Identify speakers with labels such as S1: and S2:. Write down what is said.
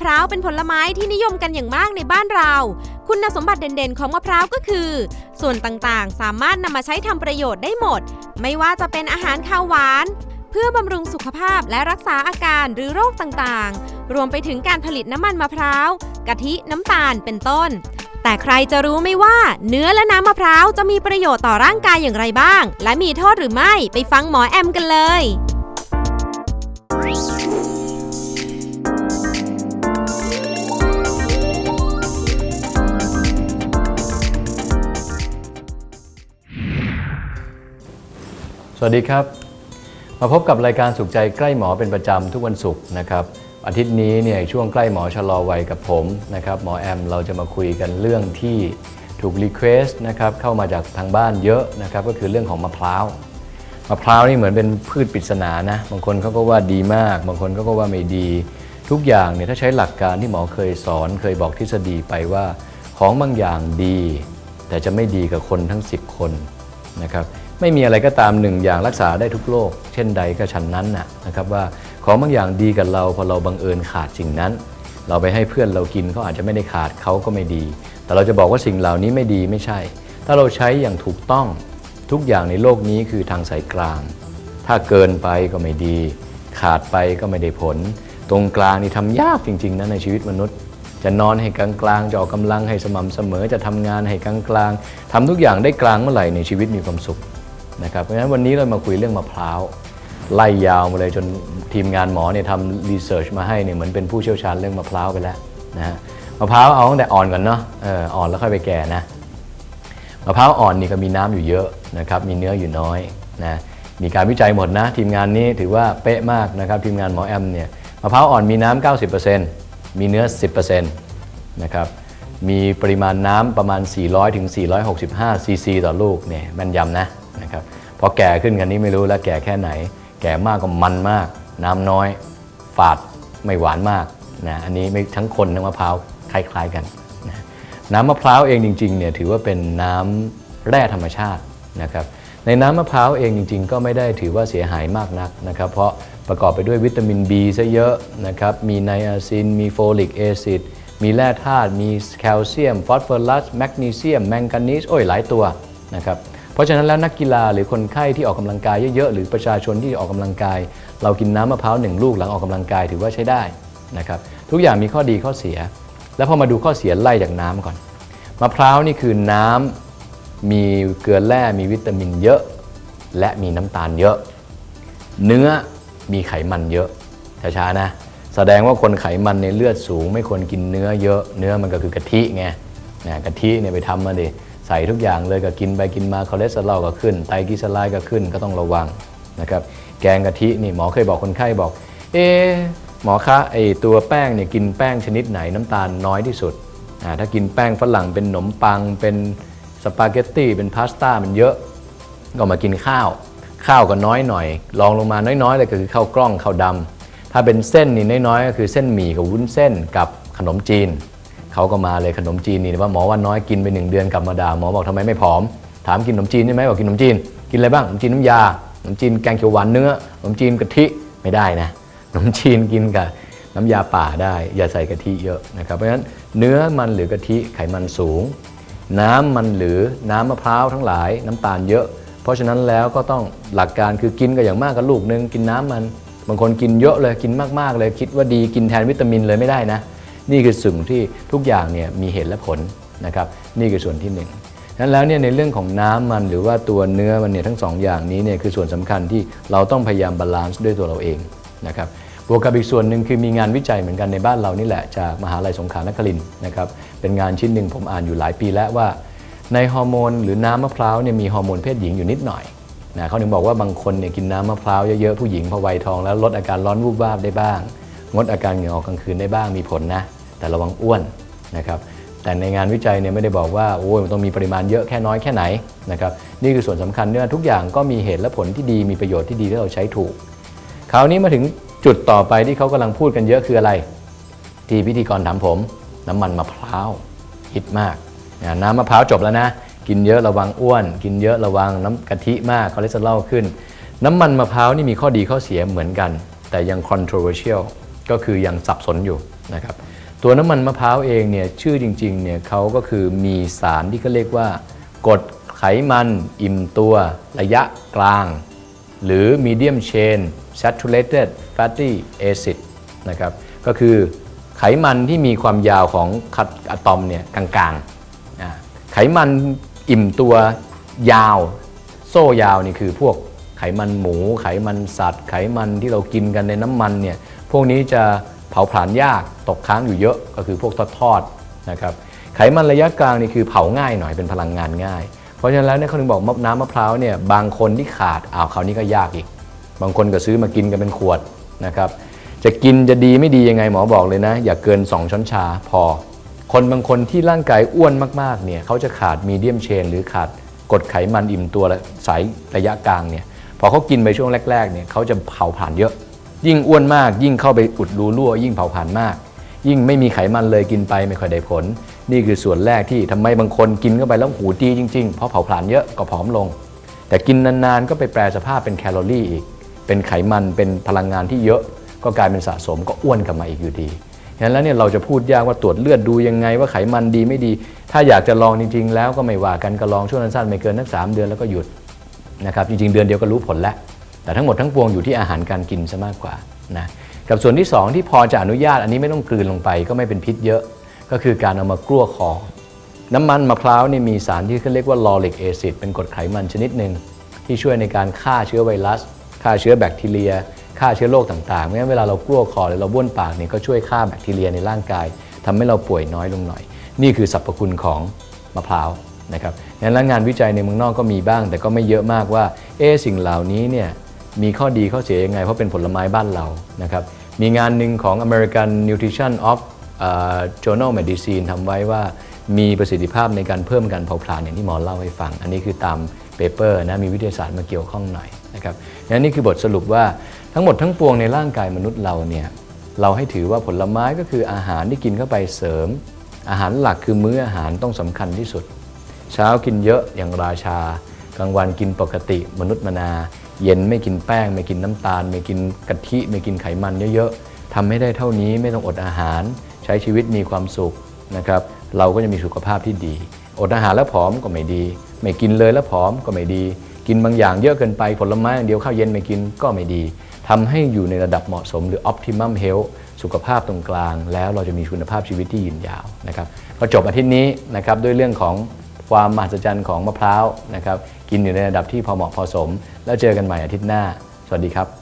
S1: พร้าวเป็นผลไม้ที่นิยมกันอย่างมากในบ้านเราคุณสมบัติเด่นๆของมะพร้าวก็คือส่วนต่างๆสามารถนำมาใช้ทำประโยชน์ได้หมดไม่ว่าจะเป็นอาหารคาวหวานเพื่อบำรุงสุขภาพและรักษาอาการหรือโรคต่างๆรวมไปถึงการผลิตน้ำมันมะพร้าวกะทิน้ำตาลเป็นต้นแต่ใครจะรู้ไหมว่าเนื้อและน้ำมะพร้าวจะมีประโยชน์ต่อร่างกายอย่างไรบ้างและมีโทษหรือไม่ไปฟังหมอแอมกันเลย
S2: สวัสดีครับมาพบกับรายการสุขใจใกล้หมอเป็นประจำทุกวันศุกร์นะครับอาทิตย์นี้เนี่ยช่วงใกล้หมอชะลอวัยกับผมนะครับหมอแอมเราจะมาคุยกันเรื่องที่ถูกรีเควสต์นะครับเข้ามาจากทางบ้านเยอะนะครับก็คือเรื่องของมะพร้าวนี่เหมือนเป็นพืชปริศนานะบางคนเขาก็ว่าดีมากบางคนก็ว่าไม่ดีทุกอย่างเนี่ยถ้าใช้หลักการที่หมอเคยสอนเคยบอกทฤษฎีไปว่าของบางอย่างดีแต่จะไม่ดีกับคนทั้ง10คนนะครับไม่มีอะไรก็ตามหนึ่งอย่างรักษาได้ทุกโรคเช่นใดก็ฉันนั้นนะครับว่าของบางอย่างดีกับเราพอเราบังเอิญขาดสิ่งนั้นเราไปให้เพื่อนเรากินเขาอาจจะไม่ได้ขาดเขาก็ไม่ดีแต่เราจะบอกว่าสิ่งเหล่านี้ไม่ดีไม่ใช่ถ้าเราใช้อย่างถูกต้องทุกอย่างในโลกนี้คือทางสายกลางถ้าเกินไปก็ไม่ดีขาดไปก็ไม่ได้ผลตรงกลางนี่ทำยากจริงๆนะในชีวิตมนุษย์จะนอนให้กลางๆจะออกกำลังให้สม่ำเสมอจะทำงานให้กลางๆทำทุกอย่างได้กลางเมื่อไหร่ในชีวิตมีความสุขนะครับเพราะฉะนั้นวันนี้เรามาคุยเรื่องมะพร้าวไล่ยาวมาเลยจนทีมงานหมอเนี่ยทำรีเสิร์ชมาให้เนี่ยเหมือนเป็นผู้เชี่ยวชาญเรื่องมะพร้าวไปแล้วนะฮะมะพร้าวเอาตั้งแต่อ่อนก่อนเนาะอ่อนแล้วค่อยไปแก่นะมะพร้าวอ่อนนี่ก็มีน้ำอยู่เยอะนะครับมีเนื้ออยู่น้อยนะมีการวิจัยหมดนะทีมงานนี้ถือว่าเป๊ะมากนะครับทีมงานหมอแอมเนี่ยมะพร้าวอ่อนมีน้ำ 90% มีเนื้อ 10% นะครับมีปริมาณน้ำประมาณ400ถึง465ซีซีต่อลูกเนี่ยแม่นยำนะครับพอแก่ขึ้นกันนี้ไม่รู้แล้วแก่แค่ไหนแก่มากก็มันมากน้ำน้อยฝาดไม่หวานมากนะอันนี้ไม่ทั้งคนทั้งมะพร้าวคล้ายๆกันนะน้ำมะพร้าวเองจริงๆเนี่ยถือว่าเป็นน้ำแร่ธรรมชาตินะครับในน้ำมะพร้าวเองจริงๆก็ไม่ได้ถือว่าเสียหายมากนักนะครับเพราะประกอบไปด้วยวิตามิน B ซะเยอะนะครับมีไนอาซินมีโฟลิกแอซิดมีแร่ธาตุมีแคลเซียมฟอสฟอรัสแมกนีเซียมแมงกานีสหลายตัวนะครับเพราะฉะนั้นแล้วนักกีฬาหรือคนไข้ที่ออกกำลังกายเยอะๆหรือประชาชนที่ออกกำลังกายเรากินน้ำมะพร้าว1 ลูกหลังออกกำลังกายถือว่าใช้ได้นะครับทุกอย่างมีข้อดีข้อเสียแล้วพอมาดูข้อเสียไล่จากน้ำก่อนมะพร้าวนี่คือน้ำมีเกลือแร่มีวิตามินเยอะและมีน้ำตาลเยอะเนื้อมีไขมันเยอะช้าๆนะแสดงว่าคนไขมันในเลือดสูงไม่ควรกินเนื้อเยอะเนื้อมันก็คือกะทิไงกะทิเนี่ยไปทำมาดิใส่ทุกอย่างเลยก็กินไปกินมาคอเลสเตอรอลก็ขึ้นไตรกลีเซอไรด์ก็ขึ้นก็ต้องระวังนะครับแกงกะทินี่หมอเคยบอกคนไข้บอกหมอคะไอตัวแป้งเนี่ยกินแป้งชนิดไหนน้ำตาลน้อยที่สุดถ้ากินแป้งฝรั่งเป็นขนมปังเป็นสปาเกตตี้เป็นพาสต้ามันเยอะก็มากินข้าวก็น้อยหน่อยลองลงมาน้อยๆเลยก็คือข้าวกล้องข้าวดำถ้าเป็นเส้นนี่น้อยๆก็คือเส้นหมี่กับวุ้นเส้นกับขนมจีนเขาก็มาเลยขนมจีนนี่ว่าหมอว่าน้อยกินไป1 เดือนกลับมาด่าหมอบอกทำไมไม่ผอมถามกินขนมจีนได้ไหมบอกกินขนมจีนกินอะไรบ้างขนมจีนน้ำยาขนมจีนแกงเขียวหวานเนื้อขนมจีนกะทิไม่ได้นะขนมจีนกินกับน้ำยาป่าได้อย่าใส่กะทิเยอะนะครับเพราะฉะนั้นเนื้อมันหรือกะทิไขมันสูงน้ำมันหรือน้ำมะพร้าวทั้งหลายน้ำตาลเยอะเพราะฉะนั้นแล้วก็ต้องหลักการคือกินก็อย่างมากก็ลูกนึงกินน้ำมันบางคนกินเยอะเลยกินมากๆเลยคิดว่าดีกินแทนวิตามินเลยไม่ได้นะนี่คือสิ่งที่ทุกอย่างเนี่ยมีเหตุและผลนะครับนี่คือส่วนที่1นั้นแล้วเนี่ยในเรื่องของน้ำมันหรือว่าตัวเนื้อมันเนี่ยทั้ง2อย่างนี้เนี่ยคือส่วนสำคัญที่เราต้องพยายามบาลานซ์ด้วยตัวเราเองนะครับบวกกับอีกส่วนหนึ่งคือมีงานวิจัยเหมือนกันในบ้านเรานี่แหละจากมหาลัยสงขลานครินทร์นะครับเป็นงานชิ้นหนึ่งผมอ่านอยู่หลายปีแล้วว่าในฮอร์โมนหรือน้ำมะพร้าวเนี่ยมีฮอร์โมนเพศหญิงอยู่นิดหน่อยนะเขาถึงบอกว่าบางคนเนี่ยกินน้ำมะพร้าวเยอะๆผู้หญิงพอวัยทองแล้วลดอาการร้อนวูบวาบได้บ้างงดอาการเหงื่อออกกลางคืนได้บ้างมีผลนะแต่ระวังอ้วนนะครับแต่ในงานวิจัยเนี่ยไม่ได้บอกว่าโอ้ยมันต้องมีปริมาณเยอะแค่น้อยแค่ไหนนะครับนี่คือส่วนสำคัญเนี่ยทุกอย่างก็มีเหตุและผลที่ดีมีประโยชน์ที่ดีที่เราใช้ถูกคราวนี้มาถึงจุดต่อไปที่เขากำลังพูดกันเยอะคืออะไรที่พิธีกรถามผมน้ำมันมะพร้าวฮิตมากน้ำมะพร้าวจบแล้วนะกินเยอะระวังอ้วนกินเยอะระวังน้ำกะทิมากคอเลสเตอรอลขึ้นน้ำมันมะพร้าวนี่มีข้อดีข้อเสียเหมือนกันแต่ยัง controversial ก็คือยังสับสนอยู่นะครับ ตัวน้ำมันมะพร้าวเองเนี่ยชื่อจริงๆเนี่ยเขาก็คือมีสารที่เขาเรียกว่ากรดไขมันอิ่มตัวระยะกลางหรือ medium chain saturated fatty acid นะครับก็คือไขมันที่มีความยาวของอะตอมเนี่ยกลางๆไขมันอิ่มตัวยาวโซ่ยาวนี่คือพวกไขมันหมูไขมันสัตว์ไขมันที่เรากินกันในน้ำมันเนี่ยพวกนี้จะเผาผลาญยากตกค้างอยู่เยอะก็คือพวกทอดๆนะครับไขมันระยะกลางนี่คือเผาง่ายหน่อยเป็นพลังงานง่ายเพราะฉะนั้นแล้วเนี่ยเขาถึงบอกน้ำมะพร้าวเนี่ยบางคนที่ขาดคราวนี้ก็ยากอีกบางคนก็ซื้อมากินกันเป็นขวดนะครับจะกินจะดีไม่ดียังไงหมอบอกเลยนะอย่าเกิน2ช้อนชาพอคนบางคนที่ร่างกายอ้วนมากๆเนี่ยเขาจะขาดมีเดียมเชนหรือขาดกรดไขมันอิ่มตัวสายระยะกลางเนี่ยพอเขากินไปช่วงแรกๆเนี่ยเขาจะเผาผลาญเยอะยิ่งอ้วนมากยิ่งเข้าไปอุดรูรั่วยิ่งเผาผลาญมากยิ่งไม่มีไขมันเลยกินไปไม่ค่อยได้ผลนี่คือส่วนแรกที่ทำไมบางคนกินเข้าไปแล้วหูดีจริงๆเพราะเผาผลาญเยอะก็ผอมลงแต่กินนานๆก็ไปแปรสภาพเป็นแคลอรี่อีกเป็นไขมันเป็นพลังงานที่เยอะก็กลายเป็นสะสมก็อ้วนกลับมาอีกอยู่ดีฉะนั้นแล้วเนี่ยเราจะพูดยากว่าตรวจเลือดดูยังไงว่าไขมันดีไม่ดีถ้าอยากจะลองจริงๆแล้วก็ไม่ว่ากันก็ลองช่วงสั้นๆไม่เกินนัก3 เดือนแล้วก็หยุดนะครับจริงๆเดือนเดียวก็รู้ผลแล้วแต่ทั้งหมดทั้งปวงอยู่ที่อาหารการกินซะมากกว่านะกับส่วนที่2ที่พอจะอนุญาตอันนี้ไม่ต้องกลืนลงไปก็ไม่เป็นพิษเยอะก็คือการเอามากลั่วคอน้ำมันมะพร้าวนี่มีสารที่เขาเรียกว่าลอริกแอซิดเป็นกรดไขมันชนิดหนึ่งที่ช่วยในการฆ่าเชื้อไวรัสฆ่าเชื้อแบคทีเรียฆ่าเชื้อโรคต่างๆเพราะฉะนั้นเวลาเรากลั่วคอหรือเราบ้วนปากเนี่ยก็ช่วยฆ่าแบคทีเรียในร่างกายทำให้เราป่วยน้อยลงหน่อยนี่คือสรรพคุณของมะพร้าวนะครับงั้นแล้วงานวิจัยในเมืองนอกก็มีบ้างแต่ก็ไม่เยอะมากว่าสิ่งเหล่านี้เนี่ยมีข้อดีข้อเสียยังไงเพราะเป็นผลไม้บ้านเรานะครับมีงานหนึ่งของ American Nutrition of Journal Medicine ทำไว้ว่ามีประสิทธิภาพในการเพิ่มการเผาผลาญอย่างที่หมอเล่าให้ฟังอันนี้คือตามเปเปอร์นะมีวิทยาศาสตร์มาเกี่ยวข้องหน่อยนะครับนี่คือบทสรุปว่าทั้งหมดทั้งปวงในร่างกายมนุษย์เราเนี่ยเราให้ถือว่าผลไม้ก็คืออาหารที่กินเข้าไปเสริมอาหารหลักคือมื้ออาหารต้องสำคัญที่สุดเช้ากินเยอะอย่างราชากลางวันกินปกติมนุษย์มนาเย็นไม่กินแป้งไม่กินน้ำตาลไม่กินกะทิไม่กินไขมันเยอะๆทำให้ได้เท่านี้ไม่ต้องอดอาหารใช้ชีวิตมีความสุขนะครับเราก็จะมีสุขภาพที่ดีอดอาหารแล้วผอมก็ไม่ดีไม่กินเลยแล้วผอมก็ไม่ดีกินบางอย่างเยอะเกินไปผลไม้อย่างเดียวข้าวเย็นไม่กินก็ไม่ดีทำให้อยู่ในระดับเหมาะสมหรือ optimum health สุขภาพตรงกลางแล้วเราจะมีคุณภาพชีวิตที่ยืนยาวนะครับก็จบอาทิตย์นี้นะครับด้วยเรื่องของความมหัศจรรย์ของมะพร้าวนะครับกินอยู่ในระดับที่พอเหมาะพอสมแล้วเจอกันใหม่อาทิตย์หน้าสวัสดีครับ